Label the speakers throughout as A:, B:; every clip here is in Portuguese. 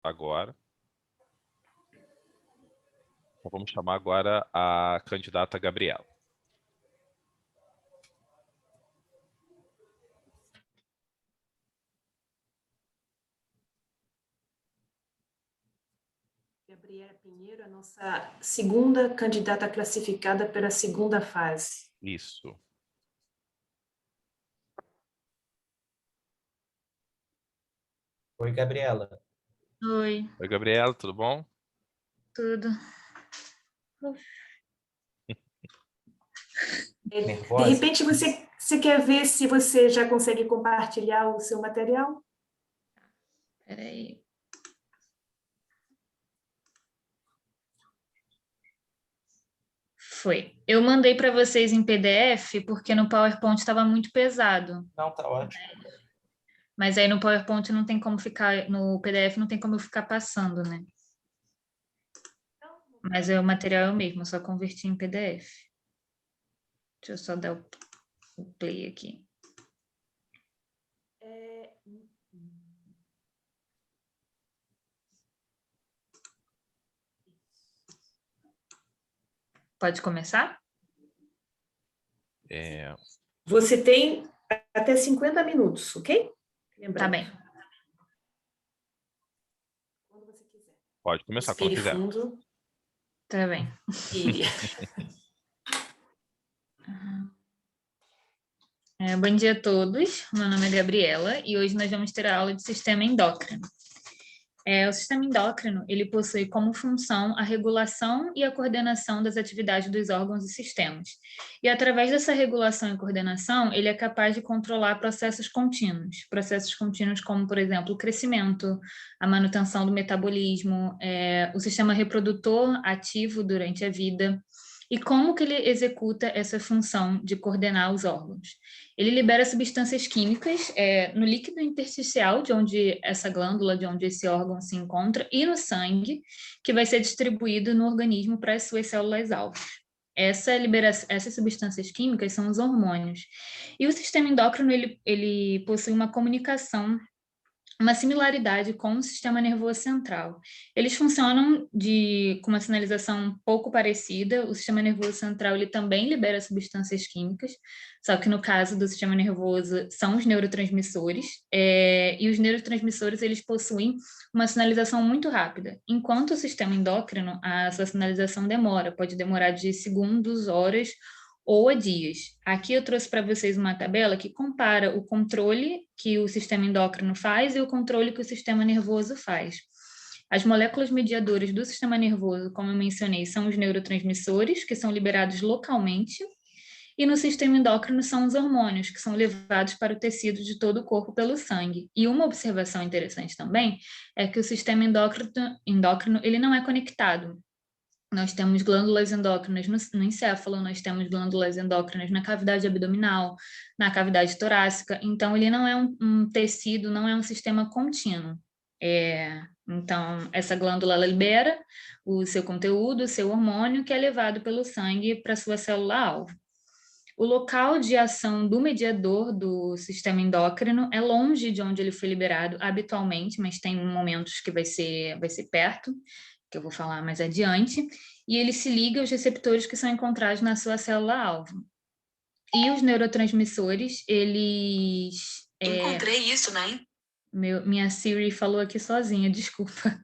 A: agora. Então, vamos chamar agora a candidata Gabriela.
B: Gabriela Pinheiro, a nossa segunda candidata classificada pela segunda fase.
A: Isso.
C: Oi, Gabriela.
D: Oi,
A: Oi, Gabriela, tudo bom?
D: tudo.
B: De
C: Nervosa?
B: repente, você quer ver se você já consegue compartilhar o seu material?
D: Peraí. Foi. Eu mandei para vocês em PDF porque no PowerPoint estava muito pesado.
C: Não, tá ótimo.
D: Mas aí no PowerPoint não tem como ficar, no PDF não tem como eu ficar passando, né? Mas o material é o mesmo, eu só converti em PDF. Deixa eu só dar o play aqui. Pode começar?
B: Você tem até 50 minutos, ok? Lembrando.
D: Tá bem.
B: Quando você quiser.
A: Pode começar quando
B: Respire
A: quiser.
B: fundo.
D: Tá bem.
B: Respire.
D: Bom dia a todos, meu nome é Gabriela e hoje nós vamos ter a aula de sistema endócrino. O sistema endócrino, ele possui como função a regulação e a coordenação das atividades dos órgãos e sistemas. E através dessa regulação e coordenação, ele é capaz de controlar processos contínuos como, por exemplo, o crescimento, a manutenção do metabolismo, o sistema reprodutor ativo durante a vida, e como que ele executa essa função de coordenar os órgãos. Ele libera substâncias químicas no líquido intersticial, de onde essa glândula, de onde esse órgão se encontra, e no sangue, que vai ser distribuído no organismo para as suas células-alvo. Essas substâncias químicas são os hormônios. E o sistema endócrino, ele possui uma similaridade com o sistema nervoso central. Eles funcionam com uma sinalização um pouco parecida. O sistema nervoso central ele também libera substâncias químicas, só que no caso do sistema nervoso são os neurotransmissores, e os neurotransmissores eles possuem uma sinalização muito rápida, enquanto o sistema endócrino, a sua sinalização pode demorar de segundos, horas ou a dias. Aqui eu trouxe para vocês uma tabela que compara o controle que o sistema endócrino faz e o controle que o sistema nervoso faz. As moléculas mediadoras do sistema nervoso, como eu mencionei, são os neurotransmissores, que são liberados localmente, e no sistema endócrino são os hormônios, que são levados para o tecido de todo o corpo pelo sangue. E uma observação interessante também é que o sistema endócrino ele não é conectado. Nós temos glândulas endócrinas no encéfalo, nós temos glândulas endócrinas na cavidade abdominal, na cavidade torácica, então ele não é um tecido, não é um sistema contínuo. Então, essa glândula ela libera o seu conteúdo, o seu hormônio, que é levado pelo sangue para a sua célula-alvo. O local de ação do mediador do sistema endócrino é longe de onde ele foi liberado habitualmente, mas tem momentos que vai ser perto, que eu vou falar mais adiante, e ele se liga aos receptores que são encontrados na sua célula-alvo. E os neurotransmissores, eles...
E: Encontrei isso, né?
D: Minha Siri falou aqui sozinha, desculpa.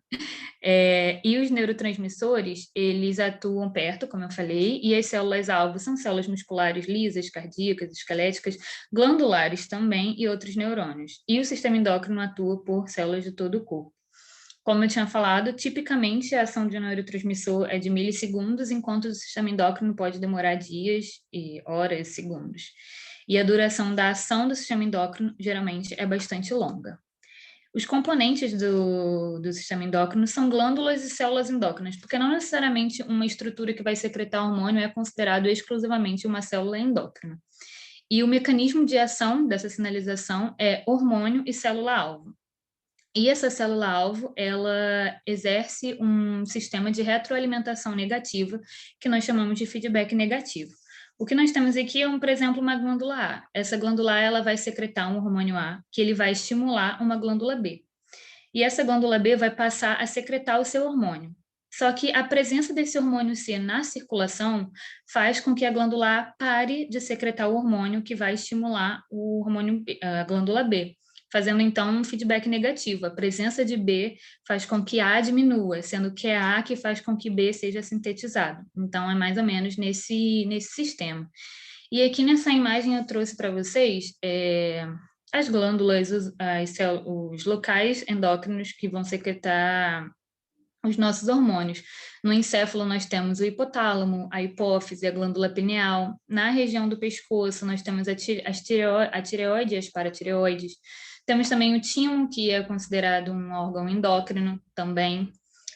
D: E os neurotransmissores, eles atuam perto, como eu falei, e as células-alvo são células musculares lisas, cardíacas, esqueléticas, glandulares também e outros neurônios. E o sistema endócrino atua por células de todo o corpo. Como eu tinha falado, tipicamente a ação de um neurotransmissor é de milissegundos, enquanto o sistema endócrino pode demorar dias, e horas, segundos. E a duração da ação do sistema endócrino geralmente é bastante longa. Os componentes do sistema endócrino são glândulas e células endócrinas, porque não necessariamente uma estrutura que vai secretar hormônio é considerado exclusivamente uma célula endócrina. E o mecanismo de ação dessa sinalização é hormônio e célula-alvo. E essa célula-alvo, ela exerce um sistema de retroalimentação negativa, que nós chamamos de feedback negativo. O que nós temos aqui é, por exemplo, uma glândula A. Essa glândula A ela vai secretar um hormônio A, que ele vai estimular uma glândula B. e essa glândula B vai passar a secretar o seu hormônio. Só que a presença desse hormônio C na circulação faz com que a glândula A pare de secretar o hormônio que vai estimular o hormônio B, a glândula B, fazendo então um feedback negativo. A presença de B faz com que A diminua, sendo que é A que faz com que B seja sintetizado. Então é mais ou menos nesse sistema. E aqui nessa imagem eu trouxe para vocês as glândulas, os locais endócrinos que vão secretar os nossos hormônios. No encéfalo nós temos o hipotálamo, a hipófise, a glândula pineal. Na região do pescoço nós temos a tireoide e as paratireoides. Temos também o timo, que é considerado um órgão endócrino também.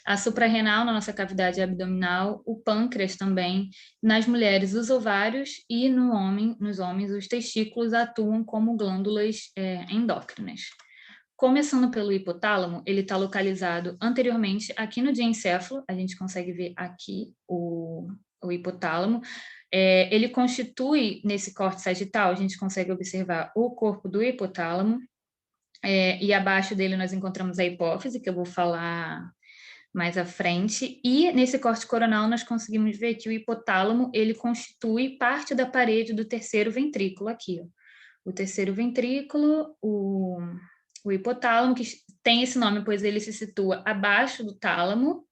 D: A suprarrenal na nossa cavidade abdominal, o pâncreas também. Nas mulheres, os ovários e nos homens, os testículos atuam como glândulas endócrinas. Começando pelo hipotálamo, ele está localizado anteriormente aqui no diencéfalo, a gente consegue ver aqui o hipotálamo. Ele constitui, nesse corte sagital, a gente consegue observar o corpo do hipotálamo, e abaixo dele nós encontramos a hipófise, que eu vou falar mais à frente, e nesse corte coronal nós conseguimos ver que o hipotálamo, ele constitui parte da parede do terceiro ventrículo aqui, ó. O terceiro ventrículo, o hipotálamo, que tem esse nome, pois ele se situa abaixo do tálamo,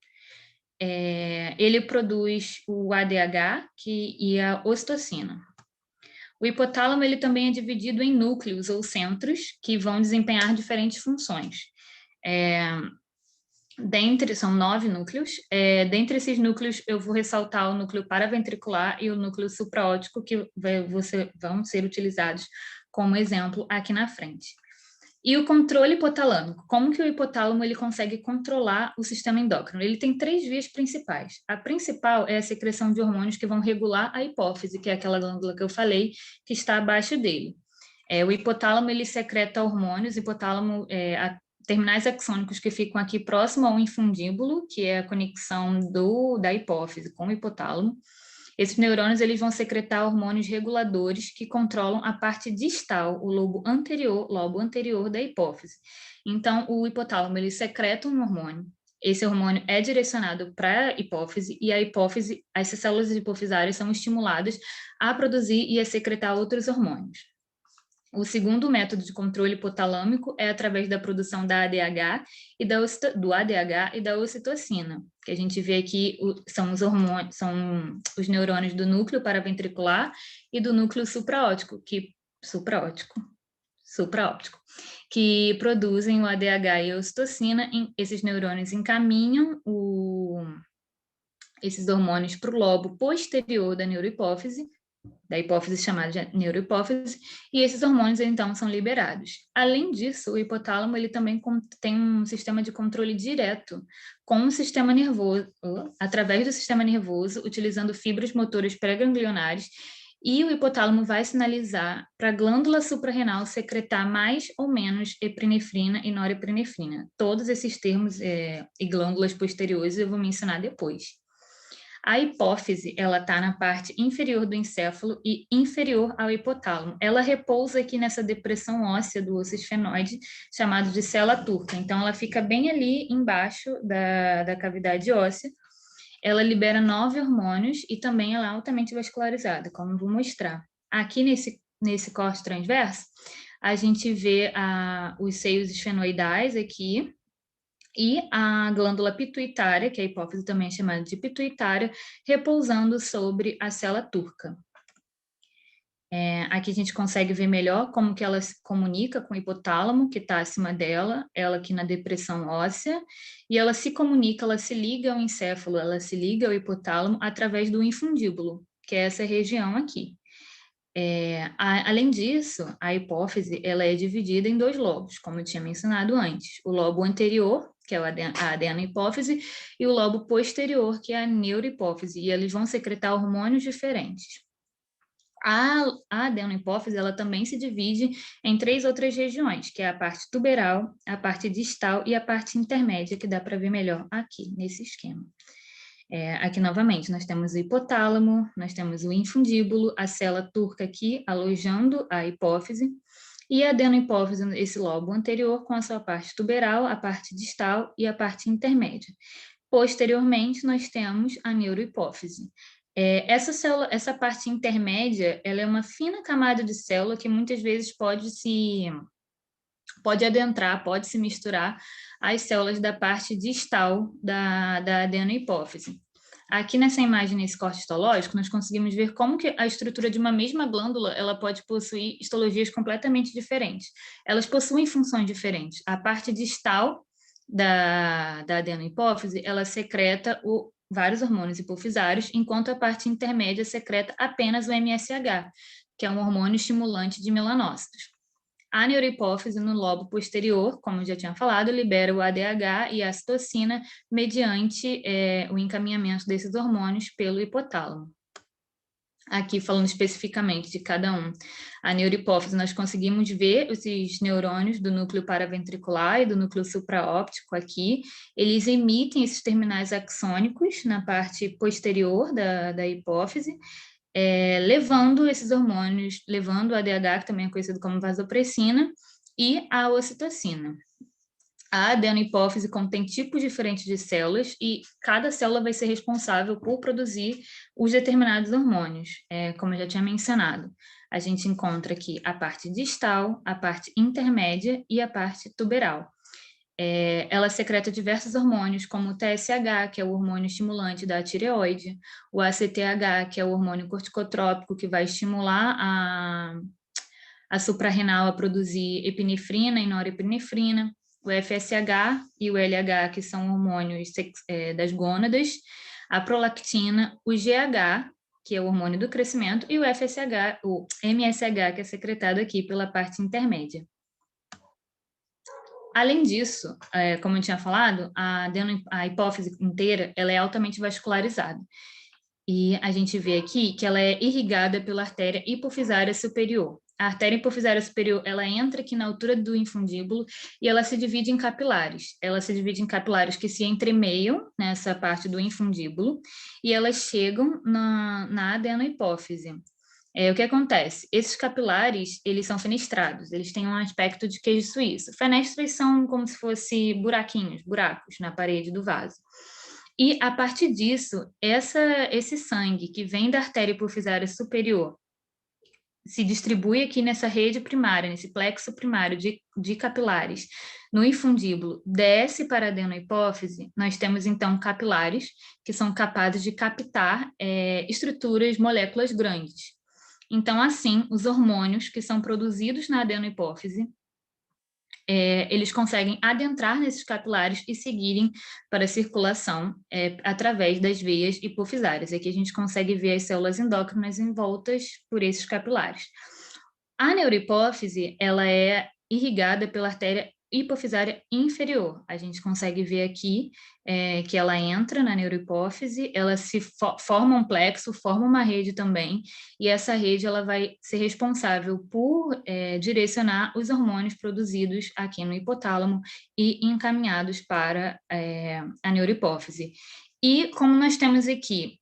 D: ele produz o ADH e a ocitocina. O hipotálamo ele também é dividido em núcleos ou centros que vão desempenhar diferentes funções. São 9 núcleos. Dentre esses núcleos, eu vou ressaltar o núcleo paraventricular e o núcleo supraóptico, que vão ser utilizados como exemplo aqui na frente. E o controle hipotalâmico. Como que o hipotálamo ele consegue controlar o sistema endócrino? Ele tem 3 vias principais. A principal é a secreção de hormônios que vão regular a hipófise, que é aquela glândula que eu falei, que está abaixo dele. O hipotálamo ele secreta hormônios, terminais axônicos que ficam aqui próximo ao infundíbulo, que é a conexão da hipófise com o hipotálamo. Esses neurônios eles vão secretar hormônios reguladores que controlam a parte distal, o lobo anterior da hipófise. Então, o hipotálamo ele secreta um hormônio. Esse hormônio é direcionado para a hipófise e a hipófise, essas células hipofisárias são estimuladas a produzir e a secretar outros hormônios. O segundo método de controle hipotalâmico é através da produção da ADH do ADH e da ocitocina, que a gente vê aqui são os neurônios do núcleo paraventricular e do núcleo supraóptico, que produzem o ADH e a ocitocina. Esses neurônios encaminham esses hormônios para o lobo posterior da neurohipófise, da hipófise chamada de neurohipófise, e esses hormônios, então, são liberados. Além disso, o hipotálamo ele também tem um sistema de controle direto com o sistema nervoso, através do sistema nervoso, utilizando fibras motoras pré-ganglionares, e o hipotálamo vai sinalizar para a glândula suprarrenal secretar mais ou menos epinefrina e norepinefrina. Todos esses termos e glândulas posteriores eu vou mencionar depois. A hipófise, ela está na parte inferior do encéfalo e inferior ao hipotálamo. Ela repousa aqui nessa depressão óssea do osso esfenoide, chamado de célula turca. Então, ela fica bem ali embaixo da cavidade óssea. Ela libera 9 hormônios e também ela é altamente vascularizada, como eu vou mostrar. Aqui nesse corte transverso, a gente vê os seios esfenoidais aqui, e a glândula pituitária, que a hipófise também é chamada de pituitária, repousando sobre a célula turca. Aqui a gente consegue ver melhor como que ela se comunica com o hipotálamo, que está acima dela, ela aqui na depressão óssea, e ela se comunica, ela se liga ao encéfalo, ela se liga ao hipotálamo através do infundíbulo, que é essa região aqui. Além disso, a hipófise ela é dividida em 2 lobos, como eu tinha mencionado antes. O lobo anterior, que é a adenohipófise, e o lobo posterior, que é a neurohipófise, e eles vão secretar hormônios diferentes. A adenohipófise ela também se divide em 3 outras regiões, que é a parte tuberal, a parte distal e a parte intermédia, que dá para ver melhor aqui, nesse esquema. Aqui, novamente, nós temos o hipotálamo, nós temos o infundíbulo, a célula turca aqui, alojando a hipófise, e a adenohipófise, esse lobo anterior, com a sua parte tuberal, a parte distal e a parte intermédia. Posteriormente, nós temos a neurohipófise. Essa parte intermédia, ela é uma fina camada de célula que muitas vezes pode adentrar, pode se misturar às células da parte distal da adenohipófise. Aqui nessa imagem, nesse corte histológico, nós conseguimos ver como que a estrutura de uma mesma glândula ela pode possuir histologias completamente diferentes. Elas possuem funções diferentes. A parte distal da adenohipófise, ela secreta vários hormônios hipofisários, enquanto a parte intermédia secreta apenas o MSH, que é um hormônio estimulante de melanócitos. A neurohipófise no lobo posterior, como eu já tinha falado, libera o ADH e a citocina mediante o encaminhamento desses hormônios pelo hipotálamo. Aqui, falando especificamente de cada um, a neurohipófise, nós conseguimos ver esses neurônios do núcleo paraventricular e do núcleo supraóptico aqui. Eles emitem esses terminais axônicos na parte posterior da hipófise, levando esses hormônios, levando o ADH, que também é conhecido como vasopressina, e a ocitocina. A adenohipófise contém tipos diferentes de células e cada célula vai ser responsável por produzir os determinados hormônios, como eu já tinha mencionado. A gente encontra aqui a parte distal, a parte intermédia e a parte tuberal. Ela secreta diversos hormônios, como o TSH, que é o hormônio estimulante da tireoide, o ACTH, que é o hormônio corticotrópico, que vai estimular a suprarrenal a produzir epinefrina e norepinefrina, o FSH e o LH, que são hormônios das gônadas, a prolactina, o GH, que é o hormônio do crescimento, e o FSH, o MSH, que é secretado aqui pela parte intermédia. Além disso, como eu tinha falado, a hipófise inteira ela é altamente vascularizada. E a gente vê aqui que ela é irrigada pela artéria hipofisária superior. A artéria hipofisária superior, ela entra aqui na altura do infundíbulo e ela se divide em capilares. Ela se divide em capilares que se entremeiam nessa parte do infundíbulo e elas chegam na adenohipófise. O que acontece? Esses capilares, eles são fenestrados, eles têm um aspecto de queijo suíço. Fenestras são como se fossem buracos na parede do vaso. E, a partir disso, esse sangue que vem da artéria hipofisária superior se distribui aqui nessa rede primária, nesse plexo primário de capilares, no infundíbulo, desce para a adenohipófise, nós temos, então, capilares que são capazes de captar estruturas, moléculas grandes. Então, assim, os hormônios que são produzidos na adenohipófise, eles conseguem adentrar nesses capilares e seguirem para a circulação através das veias hipofisárias. Aqui a gente consegue ver as células endócrinas envoltas por esses capilares. A neurohipófise, ela é irrigada pela artéria hipofisária inferior. A gente consegue ver aqui que ela entra na neurohipófise, ela se forma um plexo, forma uma rede também, e essa rede ela vai ser responsável por direcionar os hormônios produzidos aqui no hipotálamo e encaminhados para a neurohipófise. E como nós temos aqui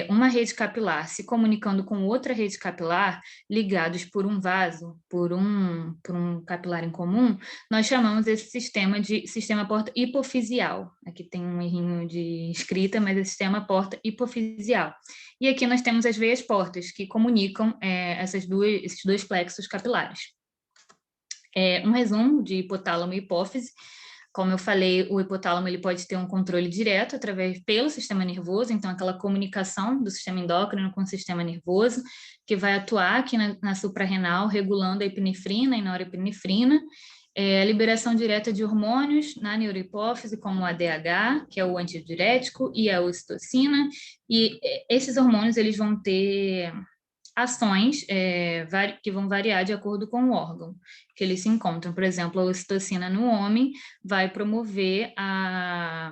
D: uma rede capilar se comunicando com outra rede capilar, ligados por um vaso, por um capilar em comum, nós chamamos esse sistema de sistema porta hipofisial. Aqui tem um errinho de escrita, mas é sistema porta hipofisial. E aqui nós temos as veias portas, que comunicam esses dois plexos capilares. Um resumo de hipotálamo e hipófise. Como eu falei, o hipotálamo ele pode ter um controle direto pelo sistema nervoso, então aquela comunicação do sistema endócrino com o sistema nervoso, que vai atuar aqui na suprarrenal, regulando a epinefrina e norepinefrina, a liberação direta de hormônios na neurohipófise, como o ADH, que é o antidiurético, e a ocitocina, e esses hormônios eles vão ter ações que vão variar de acordo com o órgão que eles se encontram. Por exemplo, a ocitocina no homem vai promover a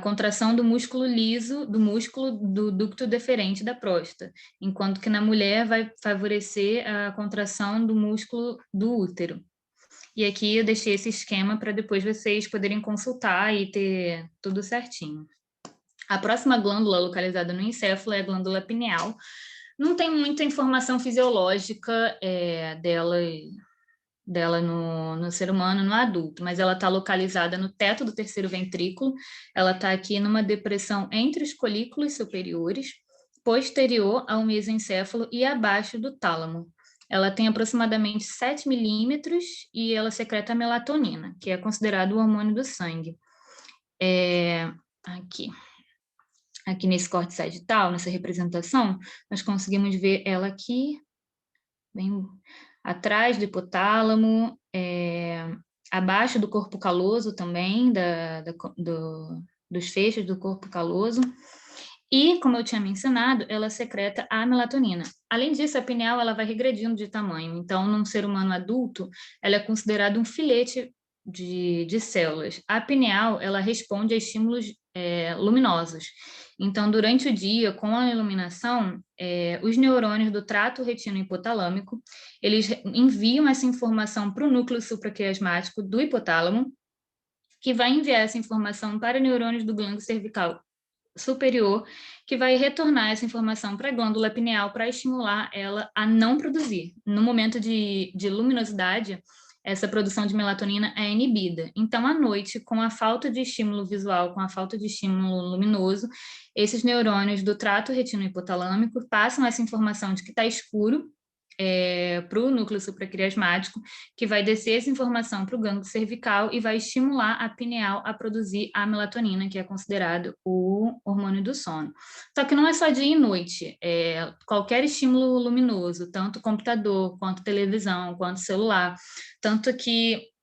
D: contração do músculo liso, do músculo do ducto deferente da próstata, enquanto que na mulher vai favorecer a contração do músculo do útero. E aqui eu deixei esse esquema para depois vocês poderem consultar e ter tudo certinho. A próxima glândula localizada no encéfalo é a glândula pineal. Não tem muita informação fisiológica dela dela no ser humano, no adulto, mas ela está localizada no teto do terceiro ventrículo, ela está aqui numa depressão entre os colículos superiores, posterior ao mesencéfalo e abaixo do tálamo. Ela tem aproximadamente 7 milímetros e ela secreta a melatonina, que é considerado o hormônio do sangue. Aqui nesse corte sagital, nessa representação, nós conseguimos ver ela aqui, bem atrás do hipotálamo, abaixo do corpo caloso também, dos feixes do corpo caloso. E, como eu tinha mencionado, ela secreta a melatonina. Além disso, a pineal ela vai regredindo de tamanho. Então, num ser humano adulto, ela é considerada um filete de células. A pineal ela responde a estímulos luminosos. Então, durante o dia, com a iluminação, os neurônios do trato retino-hipotalâmico, eles enviam essa informação para o núcleo supraquiasmático do hipotálamo, que vai enviar essa informação para neurônios do gânglio cervical superior, que vai retornar essa informação para a glândula pineal para estimular ela a não produzir. No momento de luminosidade, essa produção de melatonina é inibida. Então, à noite, com a falta de estímulo visual, com a falta de estímulo luminoso, esses neurônios do trato retino-hipotalâmico passam essa informação de que está escuro para o núcleo supraquiasmático, que vai descer essa informação para o gânglio cervical e vai estimular a pineal a produzir a melatonina, que é considerado o hormônio do sono. Só que não é só dia e noite, qualquer estímulo luminoso, tanto computador, quanto televisão, quanto celular, tanto que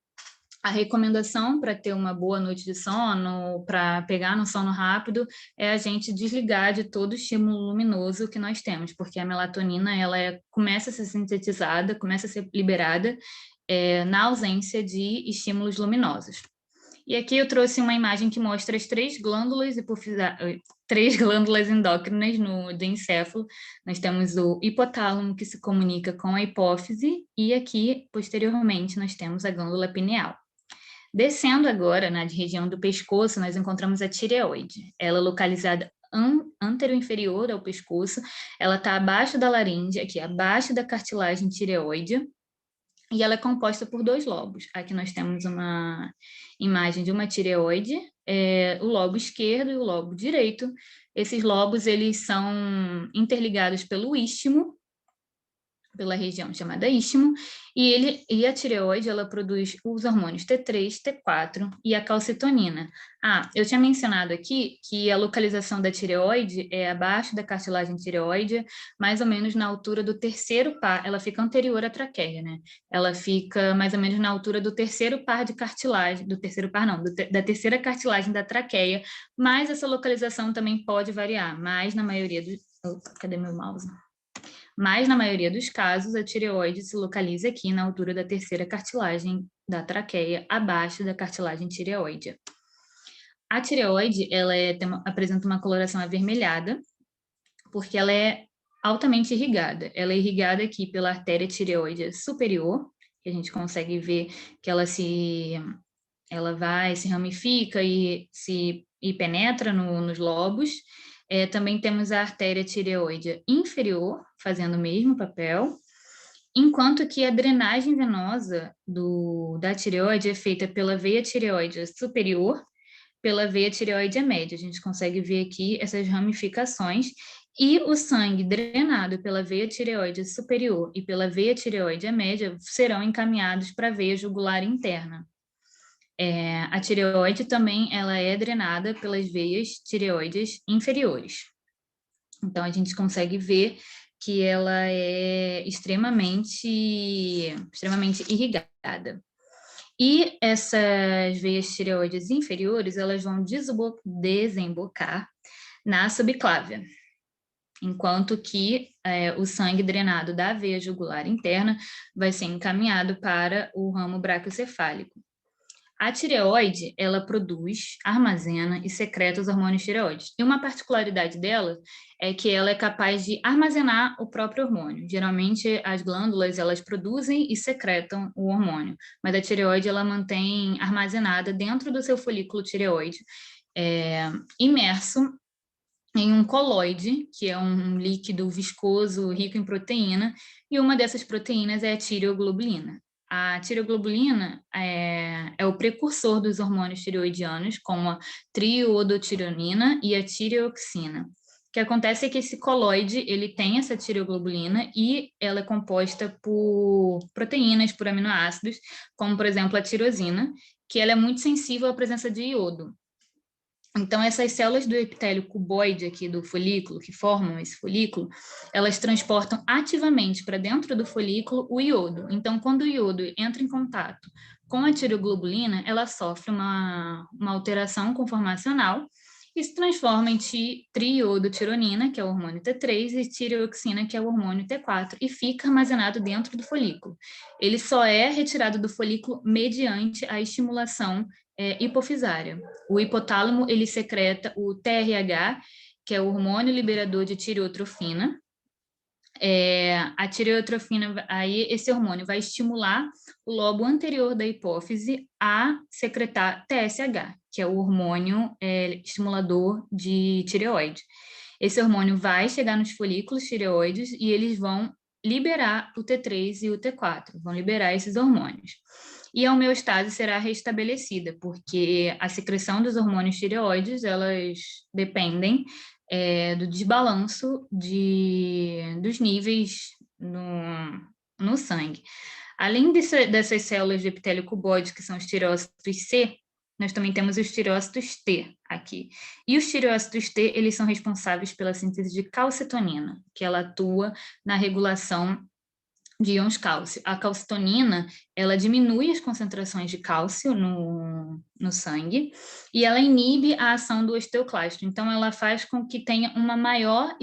D: a recomendação para ter uma boa noite de sono, para pegar no sono rápido, é a gente desligar de todo o estímulo luminoso que nós temos, porque a melatonina ela começa a ser sintetizada, começa a ser liberada na ausência de estímulos luminosos. E aqui eu trouxe uma imagem que mostra as três glândulas endócrinas do encéfalo. Nós temos o hipotálamo, que se comunica com a hipófise, e aqui, posteriormente, nós temos a glândula pineal. Descendo agora na região do pescoço, nós encontramos a tireoide. Ela é localizada anteroinferior ao pescoço, ela está abaixo da laringe, aqui abaixo da cartilagem tireoide, e ela é composta por 2 lobos. Aqui nós temos uma imagem de uma tireoide, o lobo esquerdo e o lobo direito. Esses lobos eles são interligados pelo istmo, pela região chamada istmo, e a tireoide ela produz os hormônios T3, T4 e a calcitonina. Eu tinha mencionado aqui que a localização da tireoide é abaixo da cartilagem tireoide, mais ou menos na altura do terceiro par, ela fica anterior à traqueia, né? Ela fica mais ou menos na altura do terceiro par de cartilagem, da terceira cartilagem da traqueia, mas essa localização também pode variar, mas na maioria dos... Cadê meu mouse? Mas, na maioria dos casos, a tireoide se localiza aqui na altura da terceira cartilagem da traqueia, abaixo da cartilagem tireoide. A tireoide ela apresenta uma coloração avermelhada, porque ela é altamente irrigada. Ela é irrigada aqui pela artéria tireoide superior, que a gente consegue ver que ela se ramifica e penetra nos lobos. Também temos a artéria tireoide inferior, fazendo o mesmo papel, enquanto que a drenagem venosa da tireoide é feita pela veia tireoide superior, pela veia tireoide média. A gente consegue ver aqui essas ramificações, e o sangue drenado pela veia tireoide superior e pela veia tireoide média serão encaminhados para a veia jugular interna. A tireoide também ela é drenada pelas veias tireoides inferiores. Então, a gente consegue ver que ela é extremamente irrigada. E essas veias tireoides inferiores, elas vão desembocar na subclávia, enquanto que o sangue drenado da veia jugular interna vai ser encaminhado para o ramo braquiocefálico. A tireoide, ela produz, armazena e secreta os hormônios tireoides. E uma particularidade dela é que ela é capaz de armazenar o próprio hormônio. Geralmente, as glândulas, elas produzem e secretam o hormônio, mas a tireoide, ela mantém armazenada dentro do seu folículo tireoide, imerso em um coloide, que é um líquido viscoso rico em proteína, e uma dessas proteínas é a tireoglobulina. A tireoglobulina é o precursor dos hormônios tireoidianos, como a triiodotironina e a tireoxina. O que acontece é que esse coloide, ele tem essa tireoglobulina e ela é composta por proteínas, por aminoácidos, como, por exemplo, a tirosina, que ela é muito sensível à presença de iodo. Então, essas células do epitélio cuboide aqui do folículo, que formam esse folículo, elas transportam ativamente para dentro do folículo o iodo. Então, quando o iodo entra em contato com a tireoglobulina, ela sofre uma alteração conformacional e se transforma em triiodotironina, que é o hormônio T3, e tireoxina, que é o hormônio T4, e fica armazenado dentro do folículo. Ele só é retirado do folículo mediante a estimulação hipofisária. O hipotálamo, ele secreta o TRH, que é o hormônio liberador de tireotrofina. A tireotrofina, aí esse hormônio vai estimular o lobo anterior da hipófise a secretar TSH, que é o hormônio estimulador de tireoide. Esse hormônio vai chegar nos folículos tireoides e eles vão liberar o T3 e o T4, vão liberar esses hormônios. E a homeostase será restabelecida, porque a secreção dos hormônios tireoides, elas dependem do desbalanço dos níveis no sangue. Além dessas células de epitélio cuboide, que são os tireócitos C, nós também temos os tireócitos T aqui. E os tireócitos T, eles são responsáveis pela síntese de calcitonina, que ela atua na regulação de íons cálcio. A calcitonina, ela diminui as concentrações de cálcio no sangue e ela inibe a ação do osteoclasto. Então, ela faz com que tenha uma maior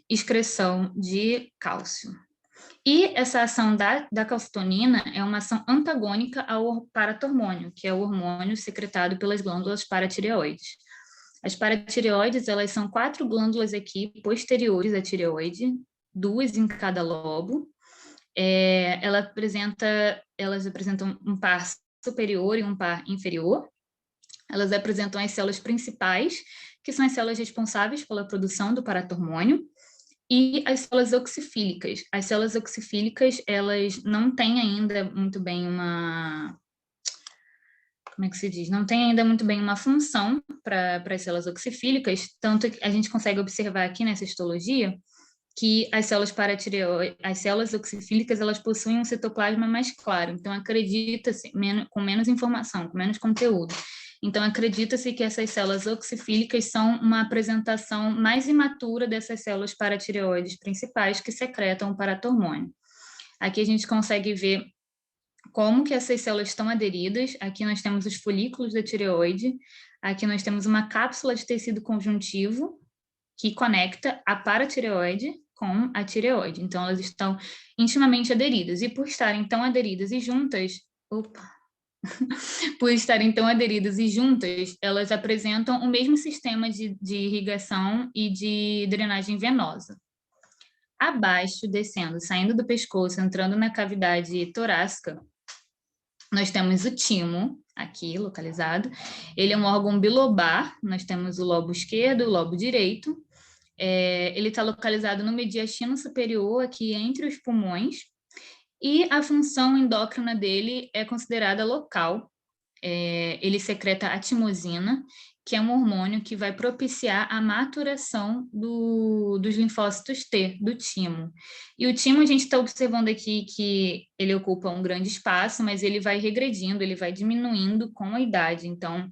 D: excreção de cálcio. E essa ação da calcitonina é uma ação antagônica ao paratormônio, que é o hormônio secretado pelas glândulas paratireoides. As paratireoides, elas são 4 glândulas aqui posteriores à tireoide, 2 em cada lobo. Elas apresentam um par superior e um par inferior. Elas apresentam as células principais, que são as células responsáveis pela produção do paratormônio, e as células oxifílicas. As células oxifílicas, elas não têm ainda muito bem não tem ainda muito bem uma função para as células oxifílicas, tanto que a gente consegue observar aqui nessa histologia que as células oxifílicas, elas possuem um citoplasma mais claro, então acredita-se, com menos informação, com menos conteúdo. Então, acredita-se que essas células oxifílicas são uma apresentação mais imatura dessas células paratireoides principais que secretam o paratormônio. Aqui a gente consegue ver como que essas células estão aderidas. Aqui nós temos os folículos da tireoide, aqui nós temos uma cápsula de tecido conjuntivo que conecta a paratireoide com a tireoide. Então, elas estão intimamente aderidas. E por estarem tão aderidas e juntas, elas apresentam o mesmo sistema de irrigação e de drenagem venosa. Abaixo, descendo, saindo do pescoço, entrando na cavidade torácica, nós temos o timo, aqui localizado. Ele é um órgão bilobar, nós temos o lobo esquerdo e o lobo direito. Ele está localizado no mediastino superior, aqui entre os pulmões, e a função endócrina dele é considerada local. Ele secreta a timosina, que é um hormônio que vai propiciar a maturação dos linfócitos T, do timo. E o timo, a gente está observando aqui que ele ocupa um grande espaço, mas ele vai regredindo, ele vai diminuindo com a idade. Então,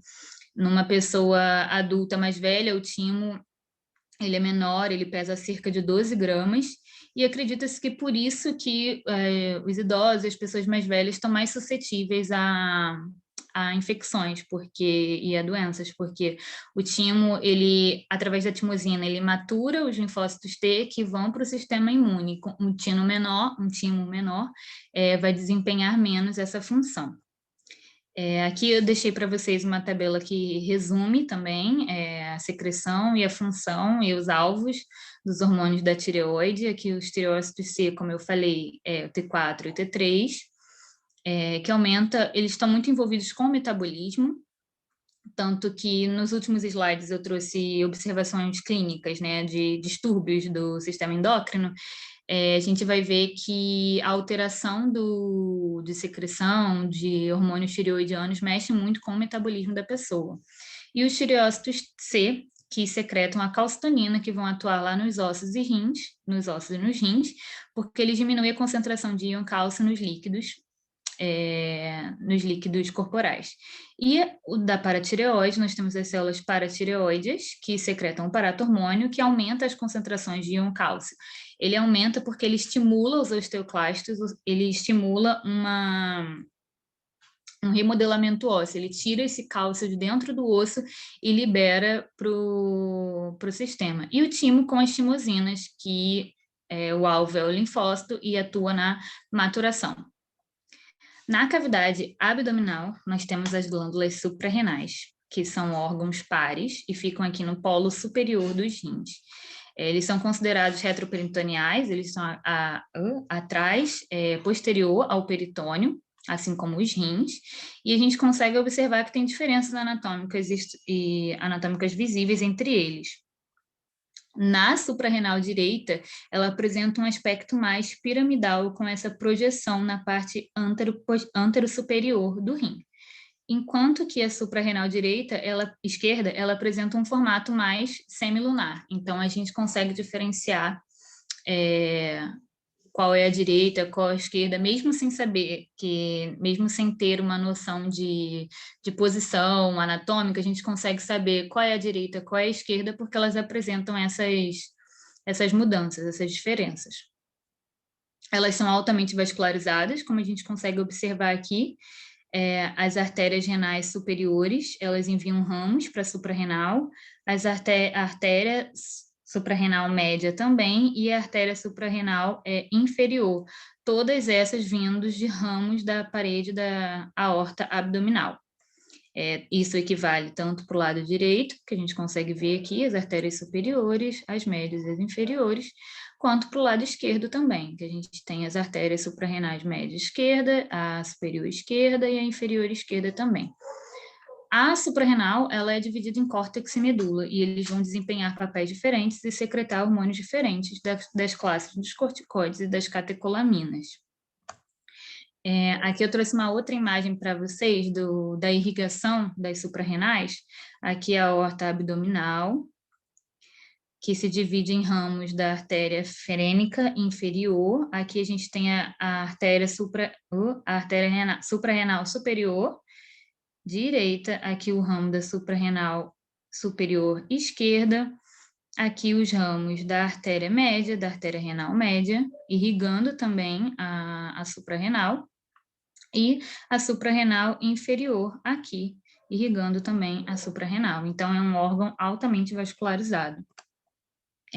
D: numa pessoa adulta mais velha, o timo ele é menor, ele pesa cerca de 12 gramas, e acredita-se que por isso que os idosos, as pessoas mais velhas, estão mais suscetíveis a infecções e a doenças, porque o timo, ele, através da timosina, ele matura os linfócitos T que vão para o sistema imune. Um timo menor vai desempenhar menos essa função. Aqui eu deixei para vocês uma tabela que resume também a secreção e a função e os alvos dos hormônios da tireoide. Aqui os tireócitos C, como eu falei, o T4 e o T3, que aumenta, eles estão muito envolvidos com o metabolismo, tanto que nos últimos slides eu trouxe observações clínicas, né, de distúrbios do sistema endócrino. A gente vai ver que a alteração de secreção de hormônios tireoidianos mexe muito com o metabolismo da pessoa. E os tireócitos C, que secretam a calcitonina, que vão atuar lá nos ossos e nos rins, porque eles diminuem a concentração de íon cálcio nos líquidos corporais. E o da paratireoide, nós temos as células paratireoides, que secretam o paratormônio, que aumenta as concentrações de íon cálcio. Ele aumenta porque ele estimula os osteoclastos, ele estimula um remodelamento ósseo, ele tira esse cálcio de dentro do osso e libera para o sistema. E o timo com as timosinas, que o alvo é o linfócito e atua na maturação. Na cavidade abdominal, nós temos as glândulas suprarrenais, que são órgãos pares e ficam aqui no polo superior dos rins. Eles são considerados retroperitoneais, eles estão atrás, posterior ao peritônio, assim como os rins, e a gente consegue observar que tem diferenças anatômicas e anatômicas visíveis entre eles. Na suprarrenal direita, ela apresenta um aspecto mais piramidal, com essa projeção na parte antero-superior do rim. Enquanto que a suprarrenal esquerda, ela apresenta um formato mais semilunar. Então, a gente consegue diferenciar qual é a direita, qual é a esquerda, mesmo sem saber, mesmo sem ter uma noção de posição anatômica, a gente consegue saber qual é a direita, qual é a esquerda, porque elas apresentam essas mudanças, essas diferenças. Elas são altamente vascularizadas, como a gente consegue observar aqui. As artérias renais superiores, elas enviam ramos para a suprarrenal, as artérias suprarrenal média também, e a artéria suprarrenal inferior, todas essas vindos de ramos da parede da aorta abdominal. Isso equivale tanto para o lado direito, que a gente consegue ver aqui, as artérias superiores, as médias e as inferiores, quanto para o lado esquerdo também, que a gente tem as artérias suprarrenais média esquerda, a superior esquerda e a inferior esquerda também. A suprarrenal, ela é dividida em córtex e medula, e eles vão desempenhar papéis diferentes e secretar hormônios diferentes das classes dos corticoides e das catecolaminas. Aqui eu trouxe uma outra imagem para vocês da irrigação das suprarrenais. Aqui é a aorta abdominal, que se divide em ramos da artéria ferênica inferior. Aqui a gente tem a artéria suprarrenal superior, direita, aqui o ramo da suprarrenal superior esquerda, aqui os ramos da artéria média, da artéria renal média, irrigando também a suprarrenal, e a suprarrenal inferior aqui, irrigando também a suprarrenal. Então, é um órgão altamente vascularizado.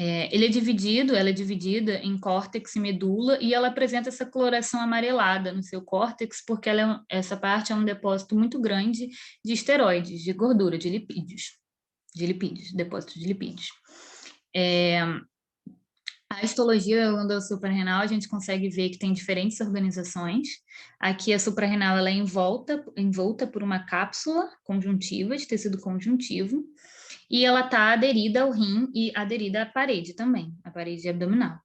D: Ela é dividida em córtex e medula, e ela apresenta essa coloração amarelada no seu córtex, porque essa parte é um depósito muito grande de esteroides, de gordura, de lipídios, depósito de lipídios. A histologia glandular-suprarrenal, a gente consegue ver que tem diferentes organizações. Aqui a suprarrenal ela é envolta por uma cápsula conjuntiva, de tecido conjuntivo, e ela está aderida ao rim e aderida à parede também, a parede abdominal.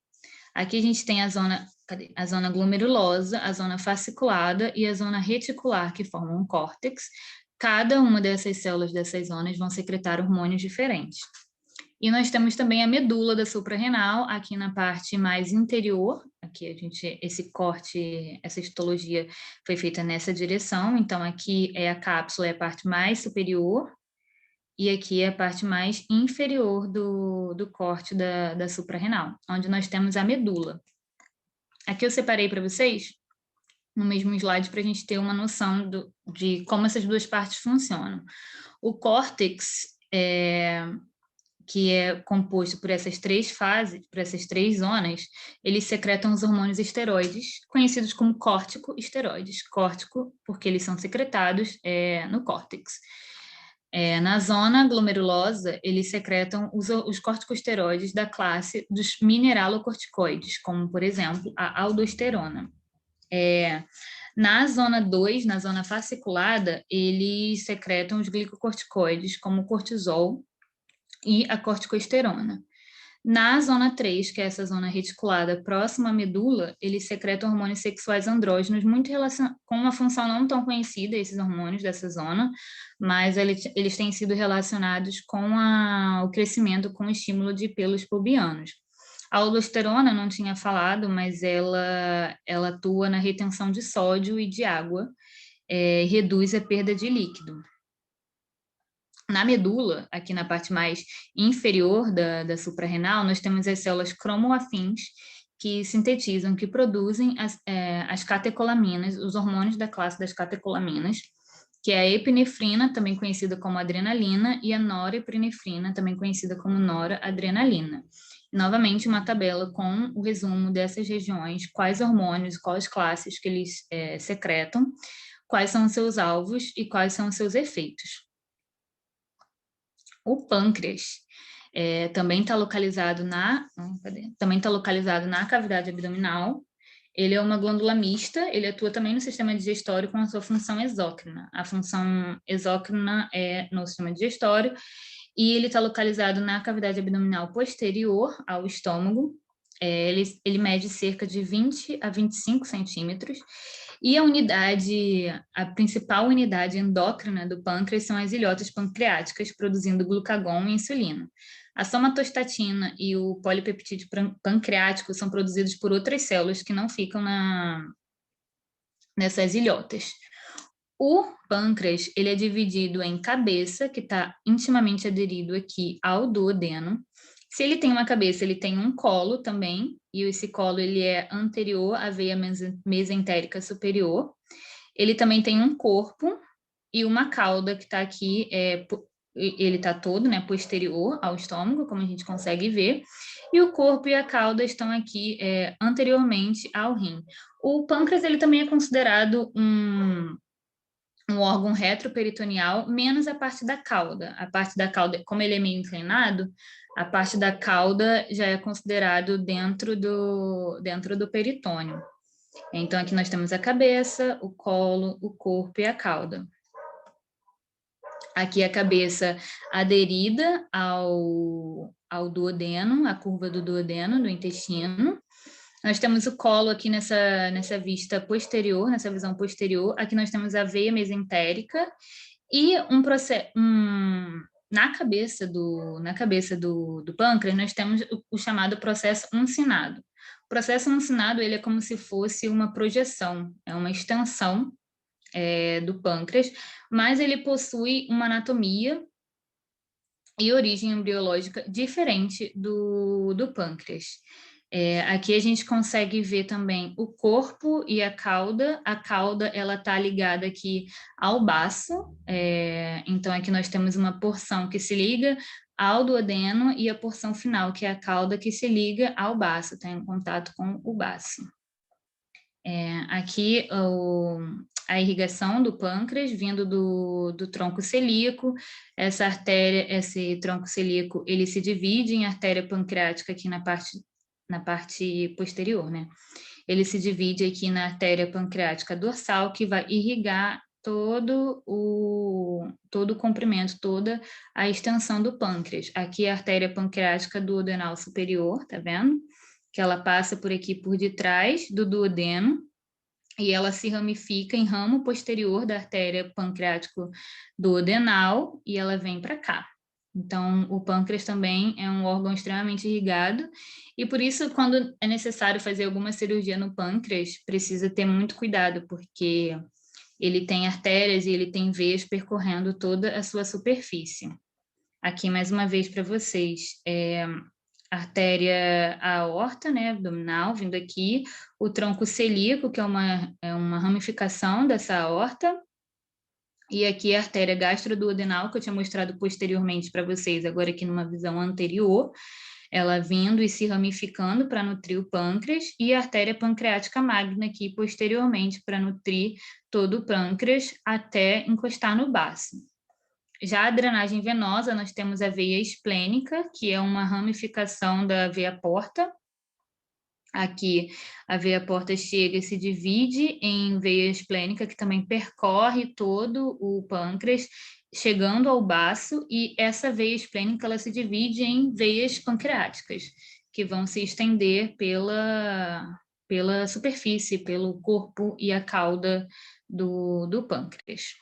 D: Aqui a gente tem a zona glomerulosa, a zona fasciculada e a zona reticular, que formam um córtex. Cada uma dessas células dessas zonas vão secretar hormônios diferentes. E nós temos também a medula da suprarrenal, aqui na parte mais interior. Aqui esse corte, essa histologia foi feita nessa direção. Então, aqui a cápsula, é a parte mais superior, e aqui é a parte mais inferior do corte da suprarrenal, onde nós temos a medula. Aqui eu separei para vocês, no mesmo slide, para a gente ter uma noção de como essas duas partes funcionam. O córtex, que é composto por essas três fases, por essas três zonas, eles secretam os hormônios esteroides, conhecidos como córticoesteroides. Córtico, porque eles são secretados no córtex. Na zona glomerulosa, eles secretam os corticosteroides da classe dos mineralocorticoides, como, por exemplo, a aldosterona. Na zona 2, na zona fasciculada, eles secretam os glicocorticoides, como o cortisol e a corticosterona. Na zona 3, que é essa zona reticulada próxima à medula, eles secretam hormônios sexuais andrógenos com uma função não tão conhecida, esses hormônios dessa zona, mas eles têm sido relacionados com o crescimento com o estímulo de pelos pubianos. A aldosterona, não tinha falado, mas ela atua na retenção de sódio e de água, reduz a perda de líquido. Na medula, aqui na parte mais inferior da suprarrenal, nós temos as células cromoafins que sintetizam, que produzem as catecolaminas, os hormônios da classe das catecolaminas, que é a epinefrina, também conhecida como adrenalina, e a norepinefrina, também conhecida como noradrenalina. Novamente, uma tabela com o resumo dessas regiões, quais hormônios, quais classes que eles secretam, quais são os seus alvos e quais são os seus efeitos. O pâncreas também está localizado na cavidade abdominal. Ele é uma glândula mista, ele atua também no sistema digestório com a sua função exócrina. A função exócrina é no sistema digestório e ele está localizado na cavidade abdominal posterior ao estômago. Ele mede cerca de 20 a 25 centímetros. E a principal unidade endócrina do pâncreas são as ilhotas pancreáticas, produzindo glucagon e insulina. A somatostatina e o polipeptídeo pancreático são produzidos por outras células que não ficam nessas ilhotas. O pâncreas, ele é dividido em cabeça, que está intimamente aderido aqui ao duodeno. Se ele tem uma cabeça, ele tem um colo também, e esse colo ele é anterior à veia mesentérica superior. Ele também tem um corpo e uma cauda que está aqui, ele está todo, né, posterior ao estômago, como a gente consegue ver, e o corpo e a cauda estão aqui anteriormente ao rim. O pâncreas ele também é considerado um órgão retroperitoneal, menos a parte da cauda. A parte da cauda, como ele é meio inclinado, a parte da cauda já é considerado dentro do peritônio. Então, aqui nós temos a cabeça, o colo, o corpo e a cauda. Aqui a cabeça aderida ao duodeno, a curva do duodeno, do intestino. Nós temos o colo aqui nessa vista posterior, nessa visão posterior. Aqui nós temos a veia mesentérica e na cabeça do pâncreas nós temos o chamado processo uncinado. O processo uncinado ele é como se fosse uma projeção, é uma extensão do pâncreas, mas ele possui uma anatomia e origem embriológica diferente do pâncreas. Aqui a gente consegue ver também o corpo e a cauda. A cauda ela está ligada aqui ao baço, então aqui nós temos uma porção que se liga ao duodeno e a porção final, que é a cauda que se liga ao baço, está em contato com o baço. Aqui a irrigação do pâncreas vindo do tronco celíaco. Essa artéria, esse tronco celíaco, ele se divide em artéria pancreática aqui na parte posterior, né? Ele se divide aqui na artéria pancreática dorsal, que vai irrigar todo o comprimento, toda a extensão do pâncreas. Aqui a artéria pancreática duodenal superior, tá vendo? Que ela passa por aqui por detrás do duodeno e ela se ramifica em ramo posterior da artéria pancreático duodenal e ela vem para cá. Então, o pâncreas também é um órgão extremamente irrigado e por isso, quando é necessário fazer alguma cirurgia no pâncreas, precisa ter muito cuidado, porque ele tem artérias e ele tem veias percorrendo toda a sua superfície. Aqui, mais uma vez para vocês, artéria aorta, né, abdominal, vindo aqui, o tronco celíaco, que é uma ramificação dessa aorta, e aqui a artéria gastroduodenal, que eu tinha mostrado posteriormente para vocês, agora aqui numa visão anterior, ela vindo e se ramificando para nutrir o pâncreas, e a artéria pancreática magna aqui posteriormente para nutrir todo o pâncreas até encostar no baço. Já a drenagem venosa, nós temos a veia esplênica, que é uma ramificação da veia porta, Aqui, a veia porta chega e se divide em veia esplênica, que também percorre todo o pâncreas, chegando ao baço, e essa veia esplênica ela se divide em veias pancreáticas, que vão se estender pela superfície, pelo corpo e a cauda do pâncreas.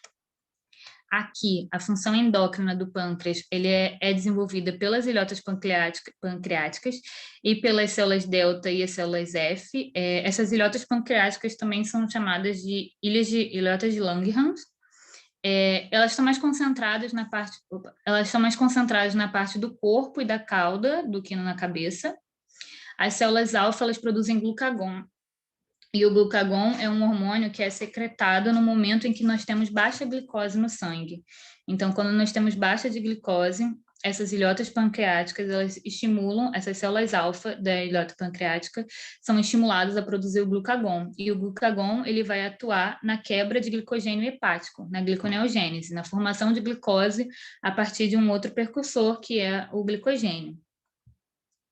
D: Aqui, a função endócrina do pâncreas ele é desenvolvida pelas ilhotas pancreáticas e pelas células delta e as células F. Essas ilhotas pancreáticas também são chamadas de ilhotas de Langerhans. Elas estão mais concentradas na parte do corpo e da cauda do que na cabeça. As células alfa elas produzem glucagon. E o glucagon é um hormônio que é secretado no momento em que nós temos baixa glicose no sangue. Então, quando nós temos baixa de glicose, essas ilhotas pancreáticas, elas estimulam, essas células alfa da ilhota pancreática são estimuladas a produzir o glucagon. E o glucagon, ele vai atuar na quebra de glicogênio hepático, na gliconeogênese, na formação de glicose a partir de um outro precursor, que é o glicogênio.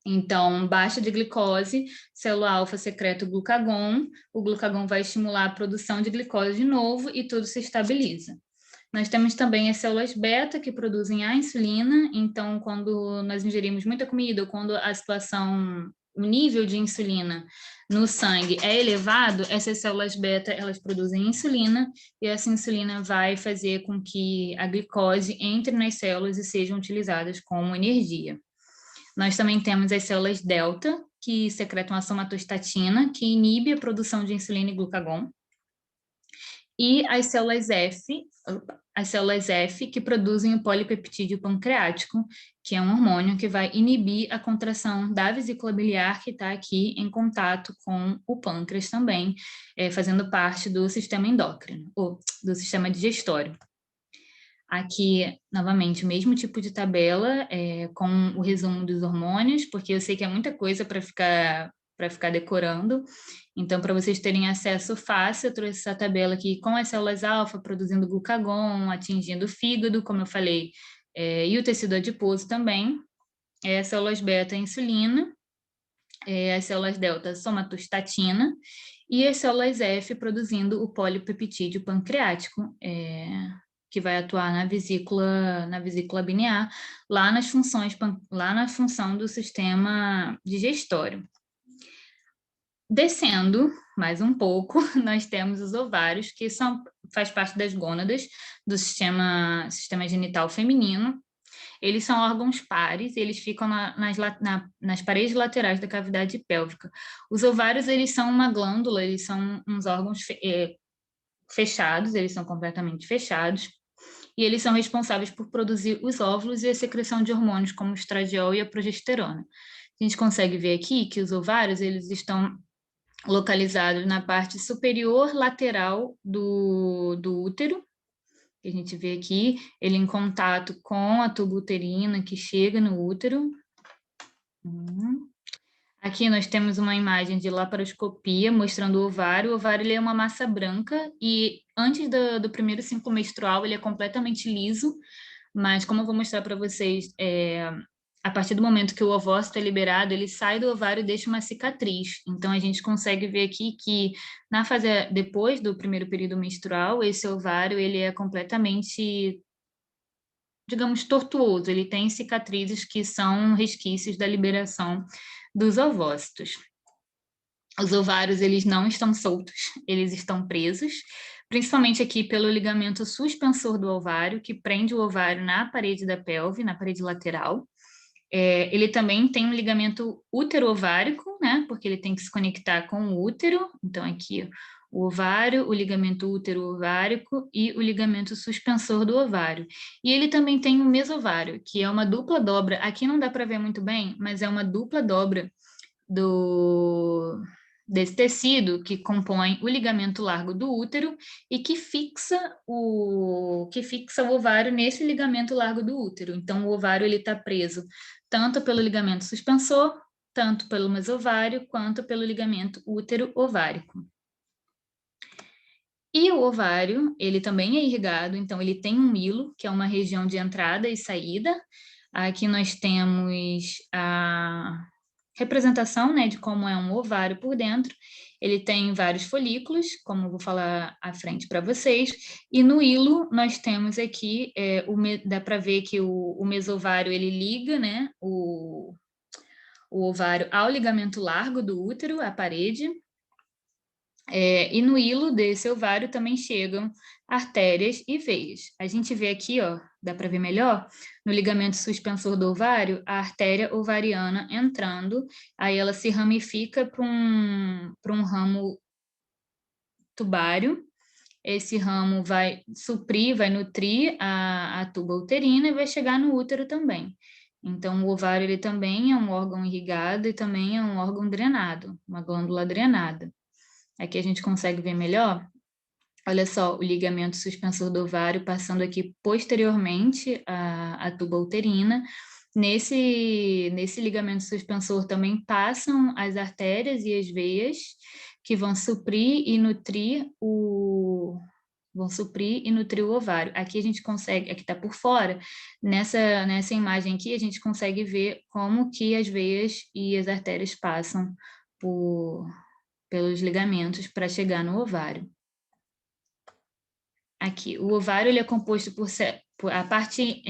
D: Então, baixa de glicose, célula alfa secreta o glucagon vai estimular a produção de glicose de novo e tudo se estabiliza. Nós temos também as células beta que produzem a insulina, então quando nós ingerimos muita comida ou quando o nível de insulina no sangue é elevado, essas células beta elas produzem insulina e essa insulina vai fazer com que a glicose entre nas células e sejam utilizadas como energia. Nós também temos as células delta, que secretam a somatostatina, que inibe a produção de insulina e glucagon. E as células F, que produzem o polipeptídeo pancreático, que é um hormônio que vai inibir a contração da vesícula biliar, que está aqui em contato com o pâncreas também, fazendo parte do sistema endócrino, ou do sistema digestório. Aqui, novamente, o mesmo tipo de tabela, com o resumo dos hormônios, porque eu sei que é muita coisa para ficar decorando. Então, para vocês terem acesso fácil, eu trouxe essa tabela aqui com as células alfa produzindo glucagon, atingindo o fígado, como eu falei, e o tecido adiposo também. As células beta, insulina, as células delta, somatostatina, e as células F produzindo o polipeptídeo pancreático, que vai atuar na vesícula biliar, lá na função do sistema digestório. Descendo mais um pouco, nós temos os ovários, que faz parte das gônadas do sistema genital feminino. Eles são órgãos pares, eles ficam nas paredes laterais da cavidade pélvica. Os ovários, eles são uma glândula, eles são uns órgãos fechados, eles são completamente fechados, e eles são responsáveis por produzir os óvulos e a secreção de hormônios como o estradiol e a progesterona. A gente consegue ver aqui que os ovários, eles estão localizados na parte superior lateral do útero, que a gente vê aqui, ele em contato com a tuba uterina que chega no útero. Aqui nós temos uma imagem de laparoscopia mostrando o ovário. O ovário ele é uma massa branca e antes do primeiro ciclo menstrual ele é completamente liso, mas como eu vou mostrar para vocês, a partir do momento que o ovócito é liberado, ele sai do ovário e deixa uma cicatriz. Então a gente consegue ver aqui que na fase depois do primeiro período menstrual, esse ovário ele é completamente, digamos, tortuoso. Ele tem cicatrizes que são resquícios da liberação dos ovócitos. Os ovários, eles não estão soltos, eles estão presos, principalmente aqui pelo ligamento suspensor do ovário, que prende o ovário na parede da pelve, na parede lateral. Ele também tem um ligamento útero-ovárico, né, porque ele tem que se conectar com o útero. Então, aqui, o ovário, o ligamento útero-ovárico e o ligamento suspensor do ovário. E ele também tem o mesovário, que é uma dupla dobra. Aqui não dá para ver muito bem, mas é uma dupla dobra desse tecido que compõe o ligamento largo do útero e que fixa o ovário nesse ligamento largo do útero. Então, o ovário está preso tanto pelo ligamento suspensor, tanto pelo mesovário, quanto pelo ligamento útero-ovárico. E o ovário, ele também é irrigado, então ele tem um hilo, que é uma região de entrada e saída. Aqui nós temos representação, né, de como é um ovário por dentro. Ele tem vários folículos, como eu vou falar à frente para vocês, e no hilo nós temos aqui, dá para ver que o mesovário ele liga, né, o ovário ao ligamento largo do útero, à parede, e no hilo desse ovário também chegam artérias e veias. A gente vê aqui, ó, dá para ver melhor, no ligamento suspensor do ovário, a artéria ovariana entrando, aí ela se ramifica para um ramo tubário. Esse ramo vai suprir, vai nutrir a tuba uterina e vai chegar no útero também. Então, o ovário ele também é um órgão irrigado e também é um órgão drenado, uma glândula drenada. Aqui a gente consegue ver melhor. Olha só, o ligamento suspensor do ovário passando aqui posteriormente à tuba uterina. Nesse Ligamento suspensor também passam as artérias e as veias que vão suprir e nutrir o ovário. Aqui a gente consegue, aqui está por fora, nessa imagem aqui a gente consegue ver como que as veias e as artérias passam pelos ligamentos para chegar no ovário. Aqui, o ovário ele é composto por a parte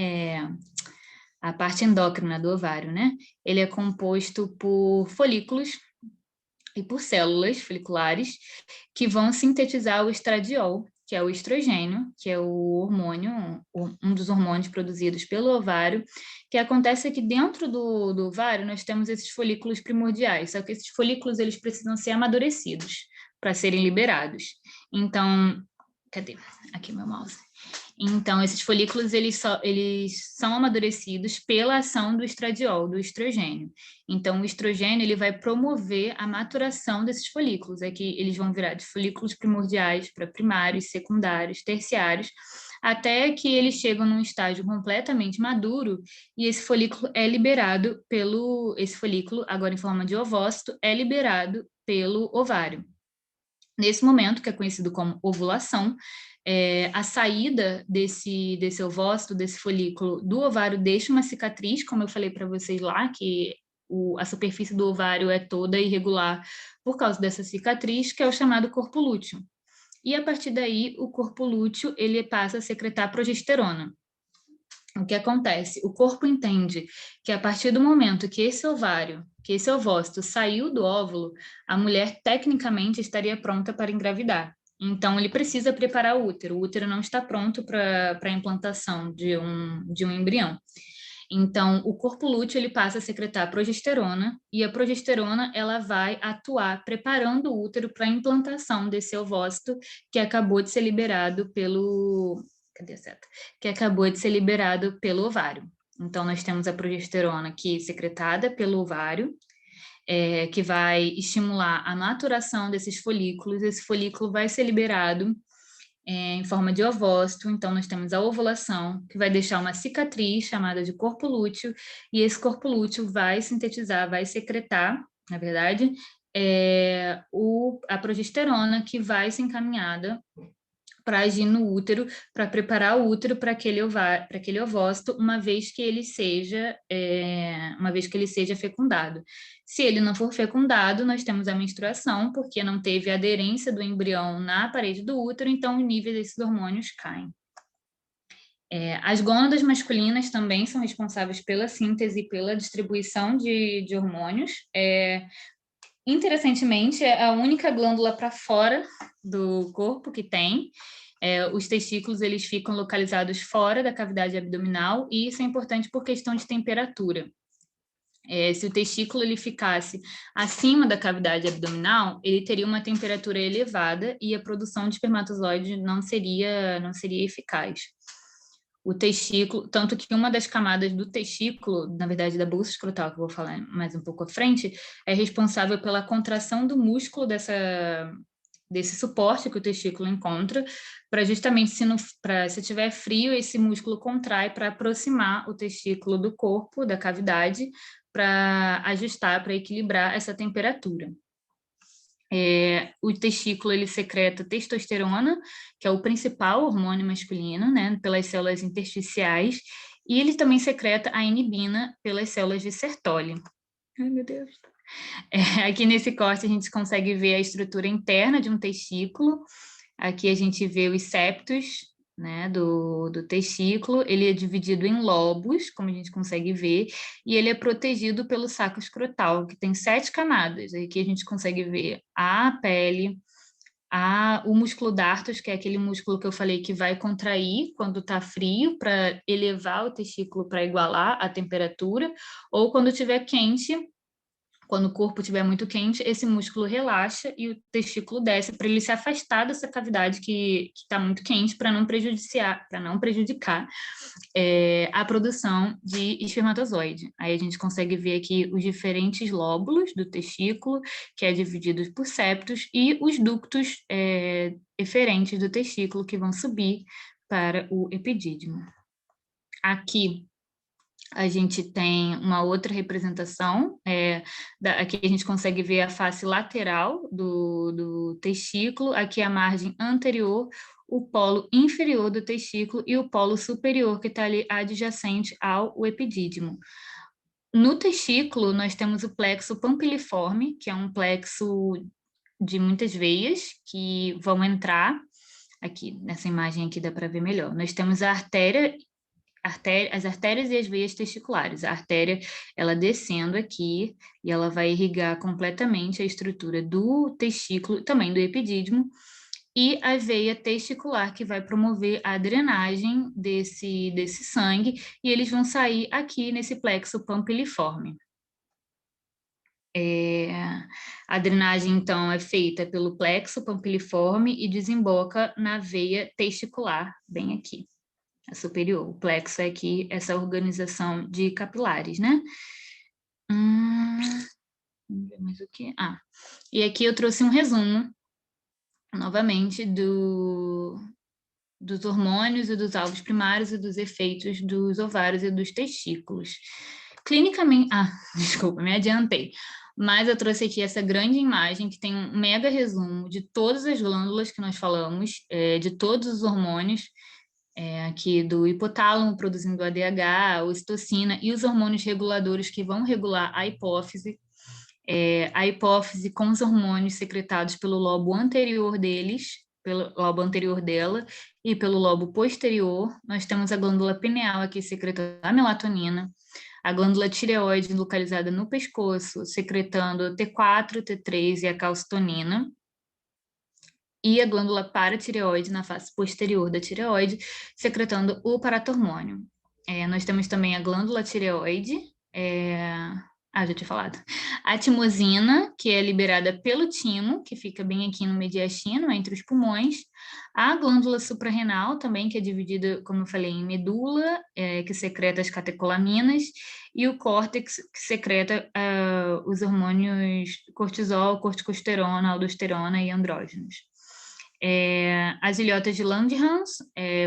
D: endócrina do ovário, né? Ele é composto por folículos e por células foliculares que vão sintetizar o estradiol, que é o estrogênio, que é o hormônio, um dos hormônios produzidos pelo ovário, que acontece aqui dentro do ovário nós temos esses folículos primordiais, só que esses folículos eles precisam ser amadurecidos para serem liberados. Então, cadê? Aqui meu mouse. Então, esses folículos eles são amadurecidos pela ação do estradiol, do estrogênio. Então, o estrogênio ele vai promover a maturação desses folículos. Aqui eles vão virar de folículos primordiais para primários, secundários, terciários, até que eles chegam num estágio completamente maduro e esse folículo, agora em forma de ovócito, é liberado pelo ovário. Nesse momento, que é conhecido como ovulação, a saída desse ovócito, desse folículo do ovário deixa uma cicatriz, como eu falei para vocês lá, que a superfície do ovário é toda irregular por causa dessa cicatriz, que é o chamado corpo lúteo. E a partir daí, o corpo lúteo ele passa a secretar progesterona. O que acontece? O corpo entende que a partir do momento que esse ovócito saiu do óvulo, a mulher tecnicamente estaria pronta para engravidar. Então, ele precisa preparar o útero. O útero não está pronto para a implantação de um embrião. Então, o corpo lúteo ele passa a secretar progesterona e a progesterona ela vai atuar preparando o útero para a implantação desse ovócito que acabou de ser liberado pelo ovário. Então, nós temos a progesterona aqui secretada pelo ovário, que vai estimular a maturação desses folículos. Esse folículo vai ser liberado em forma de ovócito. Então, nós temos a ovulação, que vai deixar uma cicatriz chamada de corpo lúteo, e esse corpo lúteo vai sintetizar, vai secretar, na verdade, a progesterona, que vai ser encaminhada para agir no útero, para preparar o útero para aquele ovócito, uma vez que ele seja fecundado. Se ele não for fecundado, nós temos a menstruação, porque não teve aderência do embrião na parede do útero, então o nível desses hormônios caem. As gônadas masculinas também são responsáveis pela síntese e pela distribuição de hormônios. Interessantemente, é a única glândula para fora do corpo que tem. Os testículos eles ficam localizados fora da cavidade abdominal e isso é importante por questão de temperatura. Se o testículo ele ficasse acima da cavidade abdominal, ele teria uma temperatura elevada e a produção de espermatozoide não seria eficaz. O testículo, tanto que uma das camadas do testículo, na verdade da bolsa escrotal, que eu vou falar mais um pouco à frente, é responsável pela contração do músculo desse suporte que o testículo encontra, para justamente, se tiver frio, esse músculo contrai para aproximar o testículo do corpo, da cavidade, para ajustar, para equilibrar essa temperatura. O testículo ele secreta testosterona, que é o principal hormônio masculino, né, pelas células intersticiais, e ele também secreta a inibina pelas células de Sertoli. Ai, meu Deus. Aqui nesse corte a gente consegue ver a estrutura interna de um testículo. Aqui a gente vê os septos, né, do testículo. Ele é dividido em lobos, como a gente consegue ver, e ele é protegido pelo saco escrotal, que tem 7 camadas. Aqui a gente consegue ver a pele, o músculo dartos, que é aquele músculo que eu falei que vai contrair quando está frio, para elevar o testículo para igualar a temperatura, ou quando estiver quente. Quando o corpo estiver muito quente, esse músculo relaxa e o testículo desce para ele se afastar dessa cavidade que está muito quente, para não prejudicar a produção de espermatozoide. Aí a gente consegue ver aqui os diferentes lóbulos do testículo, que é dividido por septos, e os ductos eferentes do testículo, que vão subir para o epidídimo. Aqui a gente tem uma outra representação, aqui a gente consegue ver a face lateral do testículo, aqui a margem anterior, o polo inferior do testículo e o polo superior, que está ali adjacente ao epidídimo. No testículo, nós temos o plexo pampiliforme, que é um plexo de muitas veias que vão entrar, aqui nessa imagem aqui dá para ver melhor. Nós temos a as artérias e as veias testiculares. A artéria, ela descendo aqui, e ela vai irrigar completamente a estrutura do testículo, também do epidídimo, e a veia testicular, que vai promover a drenagem desse sangue, e eles vão sair aqui nesse plexo pampiliforme. A drenagem, então, é feita pelo plexo pampiliforme e desemboca na veia testicular, bem aqui. A superior. O plexo é aqui essa organização de capilares, né? Vamos ver mais o que? E aqui eu trouxe um resumo, novamente, dos hormônios e dos alvos primários e dos efeitos dos ovários e dos testículos. Clinicamente... desculpa, me adiantei. Mas eu trouxe aqui essa grande imagem que tem um mega resumo de todas as glândulas que nós falamos, de todos os hormônios, aqui do hipotálamo produzindo ADH, a ocitocina e os hormônios reguladores que vão regular a hipófise com os hormônios secretados pelo lobo anterior pelo lobo anterior dela e pelo lobo posterior. Nós temos a glândula pineal aqui secretando a melatonina, a glândula tireoide localizada no pescoço secretando T4, T3 e a calcitonina, e a glândula paratireoide na face posterior da tireoide, secretando o paratormônio. Nós temos também a glândula tireoide, já tinha falado. A timosina, que é liberada pelo timo, que fica bem aqui no mediastino, entre os pulmões. A glândula suprarrenal também, que é dividida, como eu falei, em medula, que secreta as catecolaminas, e o córtex, que secreta os hormônios cortisol, corticosterona, aldosterona e andrógenos. As ilhotas de Langerhans,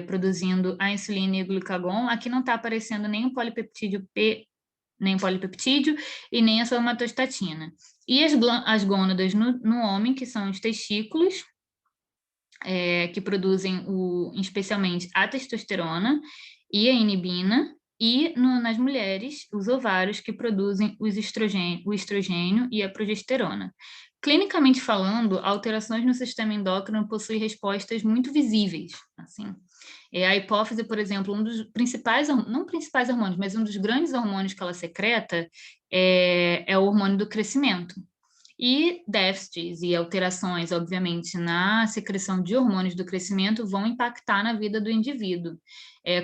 D: produzindo a insulina e o glucagon. Aqui não está aparecendo nem o polipeptídeo P, nem o polipeptídeo e nem a somatostatina. E as gônadas no homem, que são os testículos, que produzem especialmente a testosterona e a inibina, e nas mulheres, os ovários, que produzem o estrogênio e a progesterona. Clinicamente falando, alterações no sistema endócrino possuem respostas muito visíveis, assim. A hipófise, por exemplo, um dos principais, não principais hormônios, mas um dos grandes hormônios que ela secreta é o hormônio do crescimento. E déficits e alterações, obviamente, na secreção de hormônios do crescimento vão impactar na vida do indivíduo.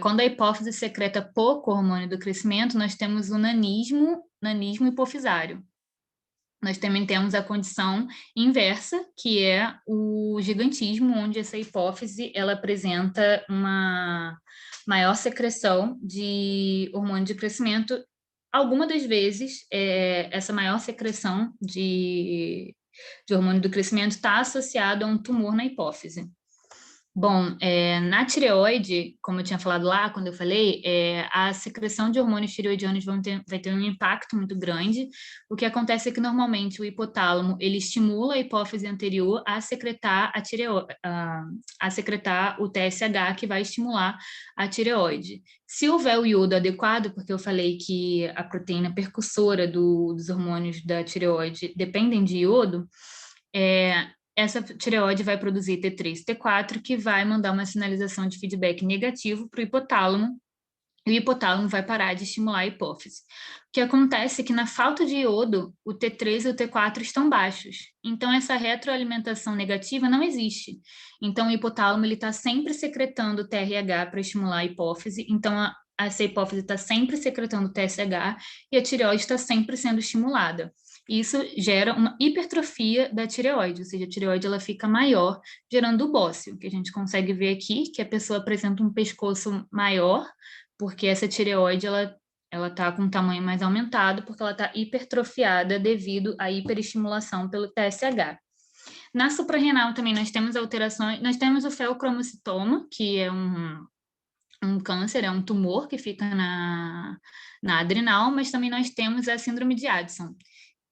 D: Quando a hipófise secreta pouco hormônio do crescimento, nós temos o nanismo hipofisário. Nós também temos a condição inversa, que é o gigantismo, onde essa hipófise ela apresenta uma maior secreção de hormônio de crescimento. Algumas das vezes, essa maior secreção de hormônio do crescimento está associada a um tumor na hipófise. Bom, na tireoide, como eu tinha falado lá, quando eu falei, a secreção de hormônios tireoidianos vai ter um impacto muito grande. O que acontece é que, normalmente, o hipotálamo, ele estimula a hipófise anterior a secretar a secretar o TSH, que vai estimular a tireoide. Se houver o iodo adequado, porque eu falei que a proteína percussora dos hormônios da tireoide dependem de iodo, essa tireoide vai produzir T3 e T4, que vai mandar uma sinalização de feedback negativo para o hipotálamo, e o hipotálamo vai parar de estimular a hipófise. O que acontece é que, na falta de iodo, o T3 e o T4 estão baixos. Então, essa retroalimentação negativa não existe. Então, o hipotálamo está sempre secretando TRH para estimular a hipófise. Então, essa hipófise está sempre secretando TSH e a tireoide está sempre sendo estimulada. Isso gera uma hipertrofia da tireoide, ou seja, a tireoide ela fica maior, gerando o bócio, que a gente consegue ver aqui, que a pessoa apresenta um pescoço maior, porque essa tireoide ela está com um tamanho mais aumentado, porque ela está hipertrofiada devido à hiperestimulação pelo TSH. Na suprarrenal também nós temos alterações, nós temos o feocromocitoma, que é um câncer, é um tumor que fica na adrenal, mas também nós temos a síndrome de Addison,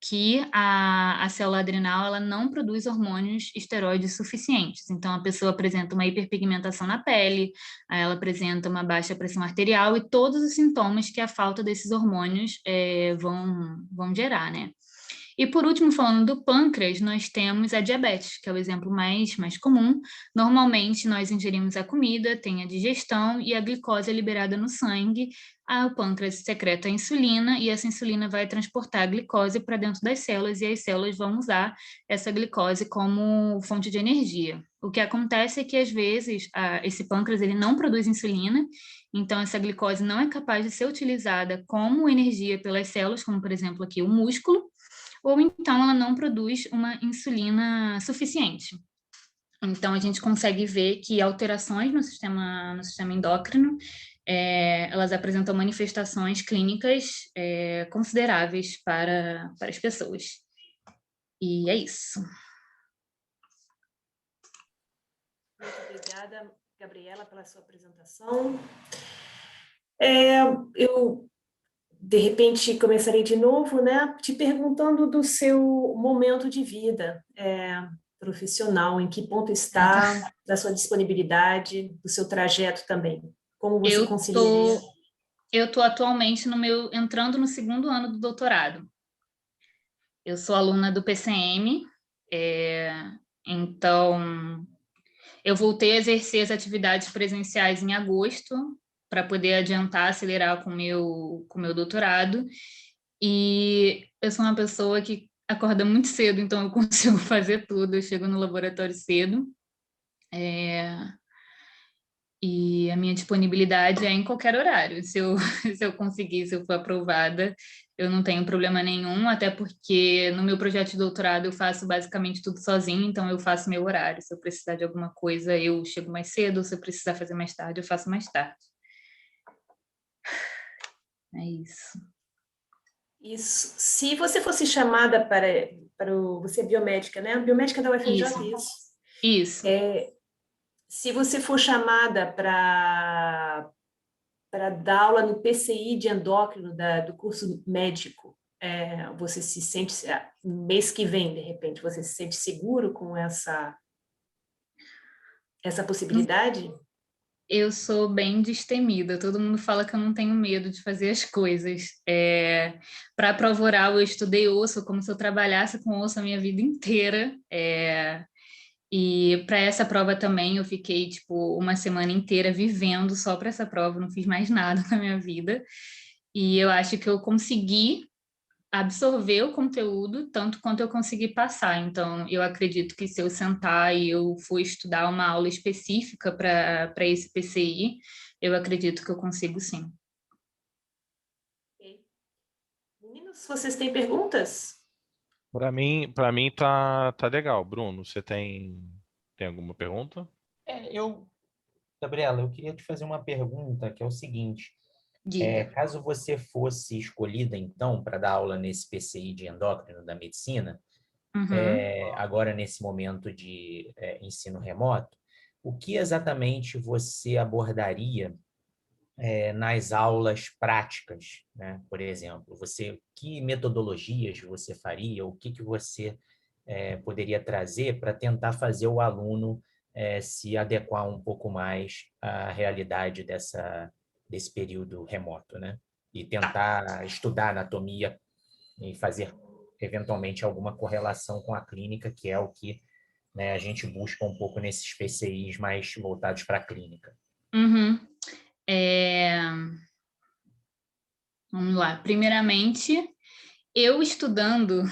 D: que a célula adrenal ela não produz hormônios esteroides suficientes. Então, a pessoa apresenta uma hiperpigmentação na pele, ela apresenta uma baixa pressão arterial e todos os sintomas que a falta desses hormônios vão gerar, né? E, por último, falando do pâncreas, nós temos a diabetes, que é o exemplo mais comum. Normalmente, nós ingerimos a comida, tem a digestão e a glicose é liberada no sangue. O pâncreas secreta a insulina e essa insulina vai transportar a glicose para dentro das células e as células vão usar essa glicose como fonte de energia. O que acontece é que, às vezes, esse pâncreas ele não produz insulina, então essa glicose não é capaz de ser utilizada como energia pelas células, como, por exemplo, aqui o músculo, ou então ela não produz uma insulina suficiente. Então, a gente consegue ver que alterações no sistema endócrino, elas apresentam manifestações clínicas consideráveis para as pessoas. E é isso.
B: Muito obrigada, Gabriela, pela sua apresentação. Eu, de repente, começarei de novo, né, te perguntando do seu momento de vida profissional, em que ponto está, da sua disponibilidade, do seu trajeto também. Como você conciliaria?
D: Eu estou atualmente entrando no 2º ano do doutorado. Eu sou aluna do PCM, então eu voltei a exercer as atividades presenciais em agosto para poder adiantar, acelerar com o meu doutorado. E eu sou uma pessoa que acorda muito cedo, então eu consigo fazer tudo. Eu chego no laboratório cedo. E a minha disponibilidade é em qualquer horário. Se eu conseguir, se eu for aprovada, eu não tenho problema nenhum, até porque no meu projeto de doutorado eu faço basicamente tudo sozinho, então eu faço meu horário. Se eu precisar de alguma coisa, eu chego mais cedo, se eu precisar fazer mais tarde, eu faço mais tarde. É isso.
B: Isso. Se você fosse chamada você é biomédica, né? Biomédica da UFRJ,
D: Isso.
B: Se você for chamada para dar aula no PCI de endócrino do curso médico, você se sente, mês que vem, de repente, você se sente seguro com essa possibilidade?
D: Eu sou bem destemida, todo mundo fala que eu não tenho medo de fazer as coisas. Para a prova oral, eu estudei osso como se eu trabalhasse com osso a minha vida inteira. E para essa prova também eu fiquei tipo uma semana inteira vivendo só para essa prova, não fiz mais nada na minha vida. E eu acho que eu consegui absorver o conteúdo tanto quanto eu consegui passar. Então, eu acredito que se eu sentar e eu for estudar uma aula específica para esse PCI, eu acredito que eu consigo sim.
B: Okay. Meninos, vocês têm perguntas?
A: Para mim tá legal. Bruno, você tem alguma pergunta?
C: Gabriela, eu queria te fazer uma pergunta, que é o seguinte.
D: Diga.
C: Caso você fosse escolhida, então, para dar aula nesse PCI de endócrino da medicina,
D: Uhum.
C: agora nesse momento de ensino remoto, o que exatamente você abordaria nas aulas práticas, né? Por exemplo, que metodologias você faria, o que você poderia trazer para tentar fazer o aluno se adequar um pouco mais à realidade desse período remoto, né? E tentar estudar anatomia e fazer, eventualmente, alguma correlação com a clínica, que é o que, né, a gente busca um pouco nesses PCIs mais voltados para a clínica.
D: Uhum. Vamos lá. Primeiramente, eu estudando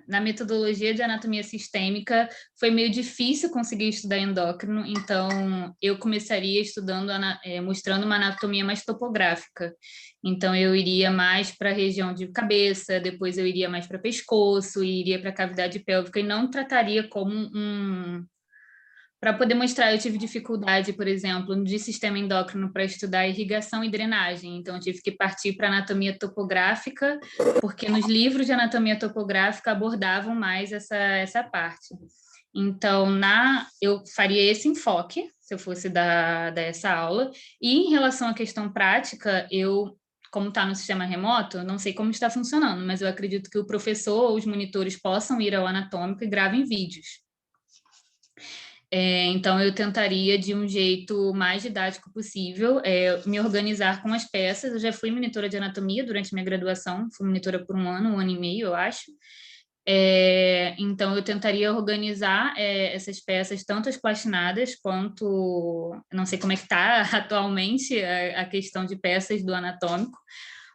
D: na metodologia de anatomia sistêmica, foi meio difícil conseguir estudar endócrino, então eu começaria estudando, mostrando uma anatomia mais topográfica. Então eu iria mais para a região de cabeça, depois eu iria mais para pescoço, e iria para a cavidade pélvica, e não trataria como Para poder mostrar, eu tive dificuldade, por exemplo, de sistema endócrino para estudar irrigação e drenagem. Então, eu tive que partir para anatomia topográfica, porque nos livros de anatomia topográfica abordavam mais essa parte. Então, eu faria esse enfoque, se eu fosse dar essa aula. E em relação à questão prática, como está no sistema remoto, não sei como está funcionando, mas eu acredito que o professor ou os monitores possam ir ao anatômico e gravem vídeos. Então, eu tentaria, de um jeito mais didático possível, me organizar com as peças. Eu já fui monitora de anatomia durante minha graduação, fui monitora por um ano e meio, eu acho. Então, eu tentaria organizar essas peças, tanto as plastinadas quanto... Não sei como é que está atualmente a questão de peças do anatômico,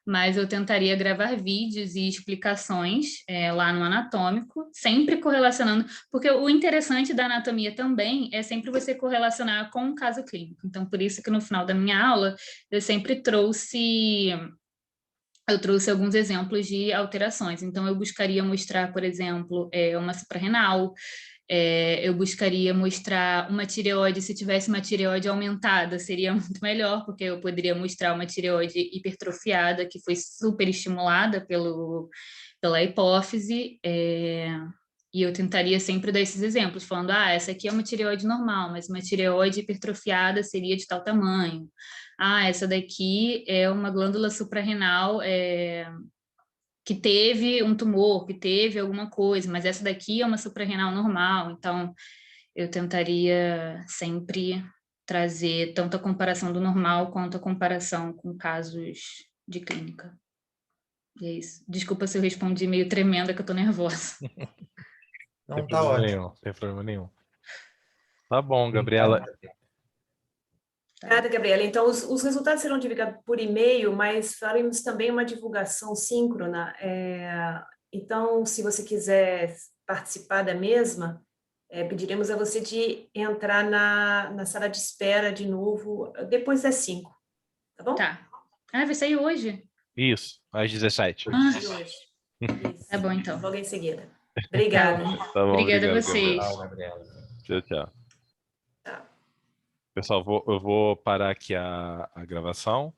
D: mas eu tentaria gravar vídeos e explicações lá no anatômico, sempre correlacionando, porque o interessante da anatomia também é sempre você correlacionar com um caso clínico. Então, por isso que no final da minha aula, eu sempre trouxe alguns exemplos de alterações. Então, eu buscaria mostrar, por exemplo, uma suprarrenal, eu buscaria mostrar uma tireoide, se tivesse uma tireoide aumentada, seria muito melhor, porque eu poderia mostrar uma tireoide hipertrofiada, que foi super estimulada pela hipófise, e eu tentaria sempre dar esses exemplos, falando, essa aqui é uma tireoide normal, mas uma tireoide hipertrofiada seria de tal tamanho. Essa daqui é uma glândula suprarrenal que teve um tumor, que teve alguma coisa, mas essa daqui é uma suprarrenal normal. Então, eu tentaria sempre trazer tanto a comparação do normal quanto a comparação com casos de clínica. E é isso. Desculpa se eu respondi meio tremenda, que eu tô nervosa.
C: Não, tá ótimo.
A: Não tem problema nenhum. Tá bom, Gabriela.
B: Obrigada, Gabriela. Então, os resultados serão divulgados por e-mail, mas faremos também uma divulgação síncrona. Então, se você quiser participar da mesma, pediremos a você de entrar na sala de espera de novo, depois das 5, tá bom?
D: Tá. Vai sair hoje?
A: Isso, às 17.
B: De hoje. Isso.
D: Tá bom, então.
B: Logo em seguida. Obrigada.
A: Tá bom,
D: Obrigada a
A: obrigado,
D: vocês.
C: Tchau, Gabriela.
A: Tchau, tchau.
B: Tá.
A: Pessoal, eu vou parar aqui a gravação.